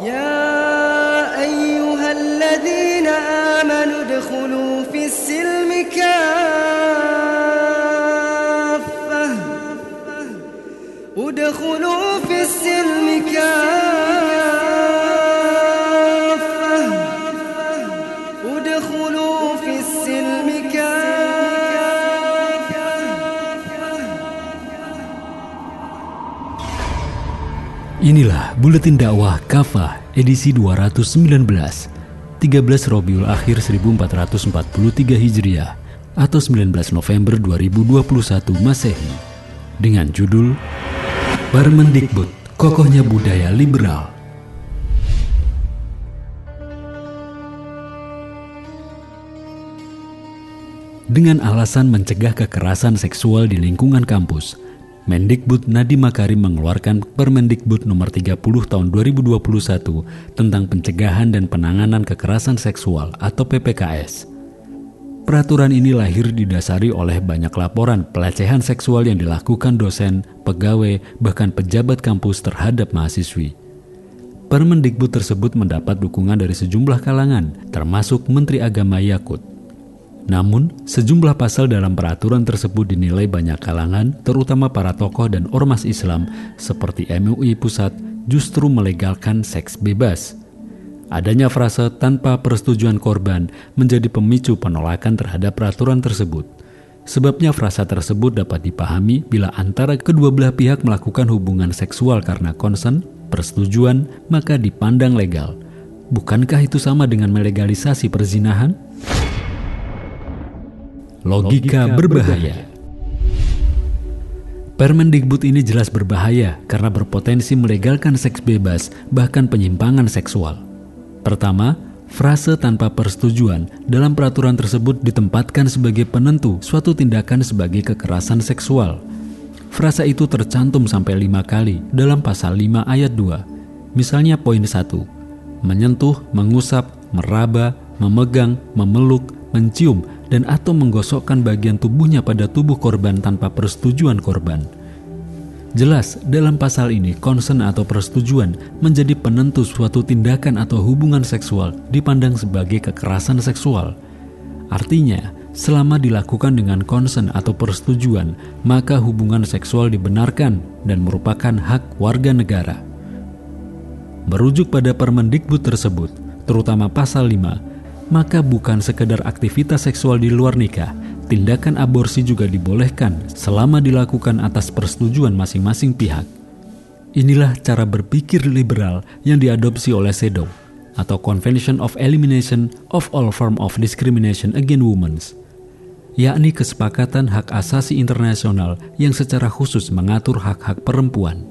يا أيها الذين آمنوا ادخلوا في السلم كافة ادخلوا في السلم كافة ادخلوا في السلم كافة. Inilah Buletin Dakwah Kafah edisi 219, 13 Rabiul Akhir 1443 Hijriah atau 19 November 2021 Masehi, dengan judul Permendikbud, Kokohnya Budaya Liberal. Dengan alasan mencegah kekerasan seksual di lingkungan kampus, Mendikbud Nadiem Makarim mengeluarkan Permendikbud nomor 30 tahun 2021 tentang pencegahan dan penanganan kekerasan seksual atau PPKS. Peraturan ini lahir didasari oleh banyak laporan pelecehan seksual yang dilakukan dosen, pegawai, bahkan pejabat kampus terhadap mahasiswi. Permendikbud tersebut mendapat dukungan dari sejumlah kalangan, termasuk Menteri Agama Yakut. Namun, sejumlah pasal dalam peraturan tersebut dinilai banyak kalangan, terutama para tokoh dan ormas Islam seperti MUI Pusat, justru melegalkan seks bebas. Adanya frase tanpa persetujuan korban menjadi pemicu penolakan terhadap peraturan tersebut. Sebabnya frasa tersebut dapat dipahami bila antara kedua belah pihak melakukan hubungan seksual karena konsen, persetujuan, maka dipandang legal. Bukankah itu sama dengan melegalisasi perzinahan? Logika berbahaya. Permendikbud ini jelas berbahaya karena berpotensi melegalkan seks bebas, bahkan penyimpangan seksual. Pertama, frase tanpa persetujuan dalam peraturan tersebut ditempatkan sebagai penentu suatu tindakan sebagai kekerasan seksual. Frasa itu tercantum sampai 5 kali dalam pasal 5 ayat 2. Misalnya poin 1, menyentuh, mengusap, meraba, memegang, memeluk, mencium, dan atau menggosokkan bagian tubuhnya pada tubuh korban tanpa persetujuan korban. Jelas, dalam pasal ini konsen atau persetujuan menjadi penentu suatu tindakan atau hubungan seksual dipandang sebagai kekerasan seksual. Artinya, selama dilakukan dengan konsen atau persetujuan, maka hubungan seksual dibenarkan dan merupakan hak warga negara. Merujuk pada Permendikbud tersebut, terutama pasal 5, maka bukan sekedar aktivitas seksual di luar nikah, tindakan aborsi juga dibolehkan selama dilakukan atas persetujuan masing-masing pihak. Inilah cara berpikir liberal yang diadopsi oleh CEDAW atau Convention of Elimination of All Form of Discrimination Against Women, yakni kesepakatan hak asasi internasional yang secara khusus mengatur hak-hak perempuan.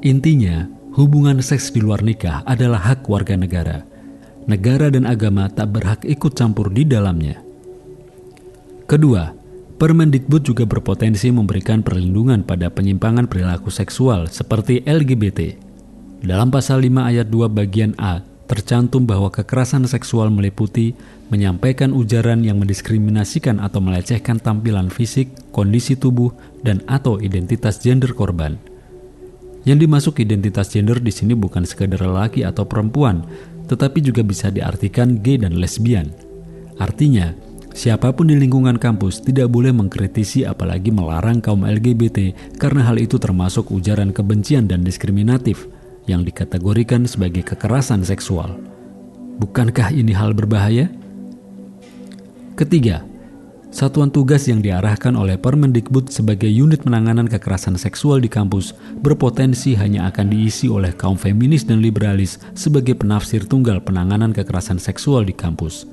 Intinya, hubungan seks di luar nikah adalah hak warga negara. Negara dan agama tak berhak ikut campur di dalamnya. Kedua, Permendikbud juga berpotensi memberikan perlindungan pada penyimpangan perilaku seksual seperti LGBT. Dalam pasal 5 ayat 2 bagian A, tercantum bahwa kekerasan seksual meliputi menyampaikan ujaran yang mendiskriminasikan atau melecehkan tampilan fisik, kondisi tubuh, dan atau identitas gender korban. Yang dimaksud identitas gender di sini bukan sekedar lelaki atau perempuan, tetapi juga bisa diartikan gay dan lesbian. Artinya, siapapun di lingkungan kampus tidak boleh mengkritisi apalagi melarang kaum LGBT karena hal itu termasuk ujaran kebencian dan diskriminatif yang dikategorikan sebagai kekerasan seksual. Bukankah ini hal berbahaya? Ketiga, satuan tugas yang diarahkan oleh Permendikbud sebagai unit penanganan kekerasan seksual di kampus berpotensi hanya akan diisi oleh kaum feminis dan liberalis sebagai penafsir tunggal penanganan kekerasan seksual di kampus.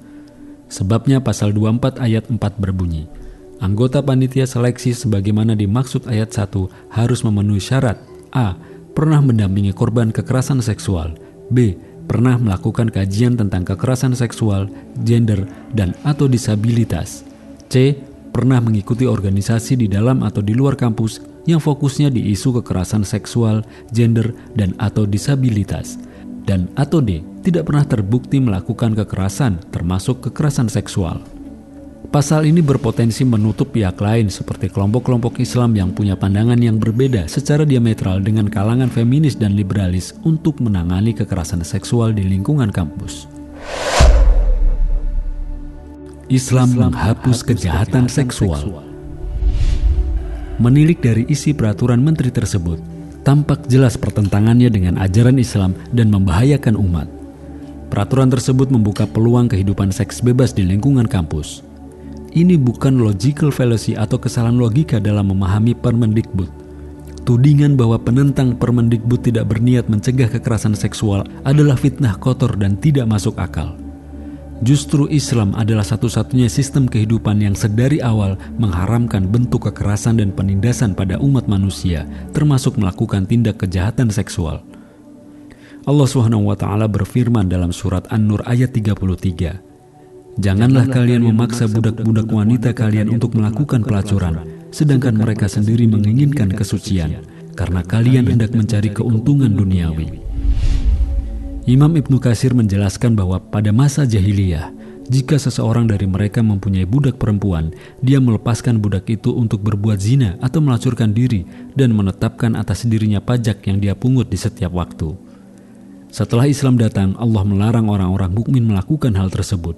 Sebabnya pasal 24 ayat 4 berbunyi, anggota panitia seleksi sebagaimana dimaksud ayat 1 harus memenuhi syarat A. Pernah mendampingi korban kekerasan seksual, B. Pernah melakukan kajian tentang kekerasan seksual, gender, dan atau disabilitas, C. Pernah mengikuti organisasi di dalam atau di luar kampus yang fokusnya di isu kekerasan seksual, gender, dan atau disabilitas. Dan atau D. Tidak pernah terbukti melakukan kekerasan termasuk kekerasan seksual. Pasal ini berpotensi menutup pihak lain seperti kelompok-kelompok Islam yang punya pandangan yang berbeda secara diametral dengan kalangan feminis dan liberalis untuk menangani kekerasan seksual di lingkungan kampus. Islam menghapus kejahatan seksual. Menilik dari isi peraturan menteri tersebut, tampak jelas pertentangannya dengan ajaran Islam dan membahayakan umat. Peraturan tersebut membuka peluang kehidupan seks bebas di lingkungan kampus. Ini bukan logical fallacy atau kesalahan logika dalam memahami Permendikbud. Tudingan bahwa penentang Permendikbud tidak berniat mencegah kekerasan seksual adalah fitnah kotor dan tidak masuk akal. Justru Islam adalah satu-satunya sistem kehidupan yang sedari awal mengharamkan bentuk kekerasan dan penindasan pada umat manusia, termasuk melakukan tindak kejahatan seksual. Allah SWT berfirman dalam surat An-Nur ayat 33, "Janganlah kalian memaksa budak-budak wanita kalian untuk melakukan pelacuran, sedangkan mereka sendiri menginginkan kesucian, karena kalian hendak mencari keuntungan duniawi." Imam Ibnu Katsir menjelaskan bahwa pada masa jahiliyah, jika seseorang dari mereka mempunyai budak perempuan, dia melepaskan budak itu untuk berbuat zina atau melacurkan diri dan menetapkan atas dirinya pajak yang dia pungut di setiap waktu. Setelah Islam datang, Allah melarang orang-orang mukmin melakukan hal tersebut.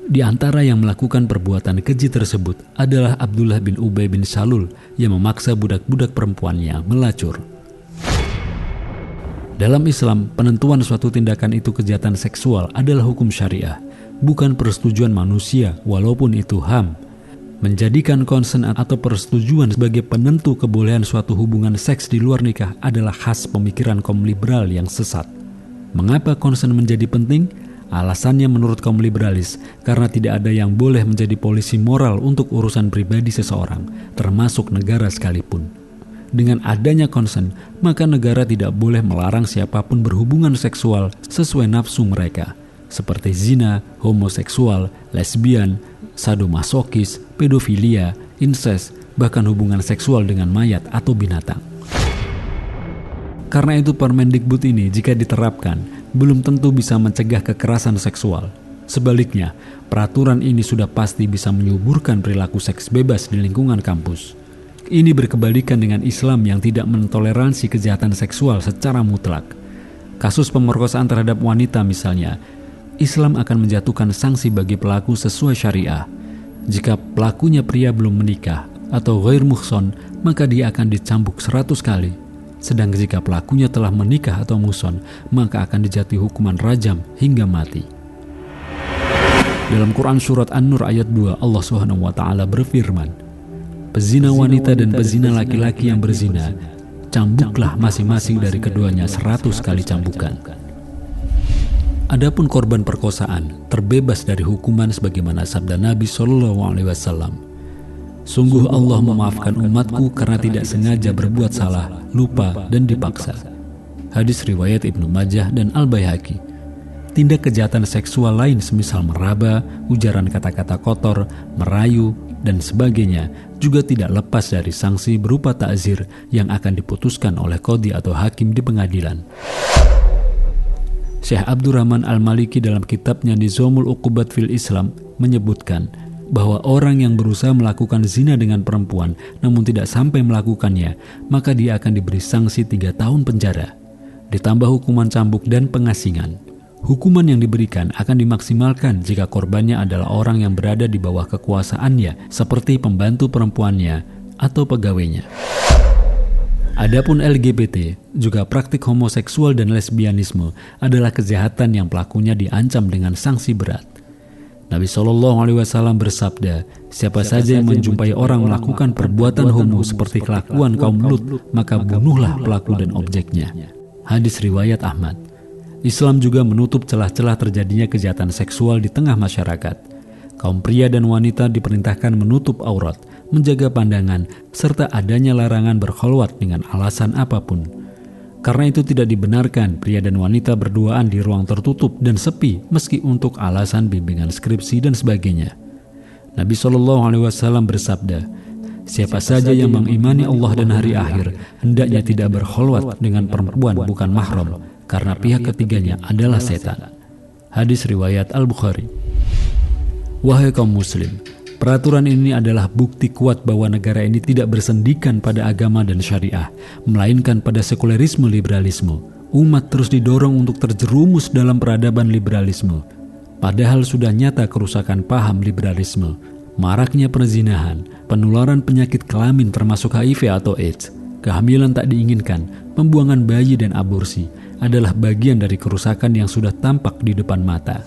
Di antara yang melakukan perbuatan keji tersebut adalah Abdullah bin Ubay bin Salul yang memaksa budak-budak perempuannya melacur. Dalam Islam, penentuan suatu tindakan itu kejahatan seksual adalah hukum syariah, bukan persetujuan manusia walaupun itu HAM. Menjadikan konsen atau persetujuan sebagai penentu kebolehan suatu hubungan seks di luar nikah adalah khas pemikiran kaum liberal yang sesat. Mengapa konsen menjadi penting? Alasannya menurut kaum liberalis, karena tidak ada yang boleh menjadi polisi moral untuk urusan pribadi seseorang, termasuk negara sekalipun. Dengan adanya konsen, maka negara tidak boleh melarang siapapun berhubungan seksual sesuai nafsu mereka, seperti zina, homoseksual, lesbian, sadomasokis, pedofilia, insest, bahkan hubungan seksual dengan mayat atau binatang. Karena itu Permendikbud ini jika diterapkan, belum tentu bisa mencegah kekerasan seksual. Sebaliknya, peraturan ini sudah pasti bisa menyuburkan perilaku seks bebas di lingkungan kampus. Ini berkebalikan dengan Islam yang tidak mentoleransi kejahatan seksual secara mutlak. Kasus pemerkosaan terhadap wanita misalnya, Islam akan menjatuhkan sanksi bagi pelaku sesuai syariah. Jika pelakunya pria belum menikah atau ghair muhson, maka dia akan dicambuk 100 kali. Sedang jika pelakunya telah menikah atau muhson, maka akan dijatuhi hukuman rajam hingga mati. Dalam Quran surat An-Nur ayat 2, Allah SWT berfirman, "Pezina wanita dan pezina laki-laki yang berzina, cambuklah masing-masing dari keduanya 100 kali cambukan." Adapun korban perkosaan terbebas dari hukuman sebagaimana sabda Nabi SAW, "Sungguh Allah memaafkan umatku karena tidak sengaja berbuat salah, lupa, dan dipaksa." Hadis riwayat Ibnu Majah dan Al-Baihaqi. Tindak kejahatan seksual lain semisal meraba, ujaran kata-kata kotor, merayu, dan sebagainya juga tidak lepas dari sanksi berupa ta'zir yang akan diputuskan oleh qadhi atau hakim di pengadilan. Syekh Abdurrahman Al-Maliki dalam kitabnya Nizamul Uqubat fil Islam menyebutkan bahwa orang yang berusaha melakukan zina dengan perempuan namun tidak sampai melakukannya, maka dia akan diberi sanksi 3 tahun penjara, ditambah hukuman cambuk dan pengasingan. Hukuman yang diberikan akan dimaksimalkan jika korbannya adalah orang yang berada di bawah kekuasaannya, seperti pembantu perempuannya atau pegawainya. Adapun LGBT, juga praktik homoseksual dan lesbianisme adalah kejahatan yang pelakunya diancam dengan sanksi berat. Nabi SAW bersabda, "Siapa saja yang menjumpai orang melakukan perbuatan homo seperti kelakuan kaum Lut, maka bunuhlah pelaku dan objeknya." Hadis riwayat Ahmad. Islam juga menutup celah-celah terjadinya kejahatan seksual di tengah masyarakat. Kaum pria dan wanita diperintahkan menutup aurat, menjaga pandangan, serta adanya larangan berkholwat dengan alasan apapun. Karena itu tidak dibenarkan pria dan wanita berduaan di ruang tertutup dan sepi meski untuk alasan bimbingan skripsi dan sebagainya. Nabi SAW bersabda, "Siapa saja yang mengimani Allah dan hari akhir, hendaknya tidak berkholwat dengan perempuan bukan mahram, karena pihak ketiganya adalah setan." Hadis riwayat Al-Bukhari. Wahai kaum muslim, Peraturan ini adalah bukti kuat bahwa negara ini tidak bersendikan pada agama dan syariah, melainkan pada sekulerisme liberalisme. Umat terus didorong untuk terjerumus dalam peradaban liberalisme. Padahal sudah nyata kerusakan paham liberalisme, maraknya perzinahan, penularan penyakit kelamin termasuk HIV atau AIDS, kehamilan tak diinginkan, pembuangan bayi dan aborsi adalah bagian dari kerusakan yang sudah tampak di depan mata.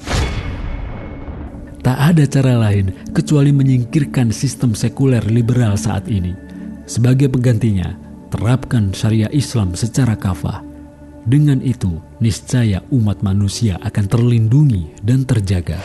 Tak ada cara lain kecuali menyingkirkan sistem sekuler liberal saat ini. Sebagai penggantinya, terapkan syariah Islam secara kafah. Dengan itu, niscaya umat manusia akan terlindungi dan terjaga.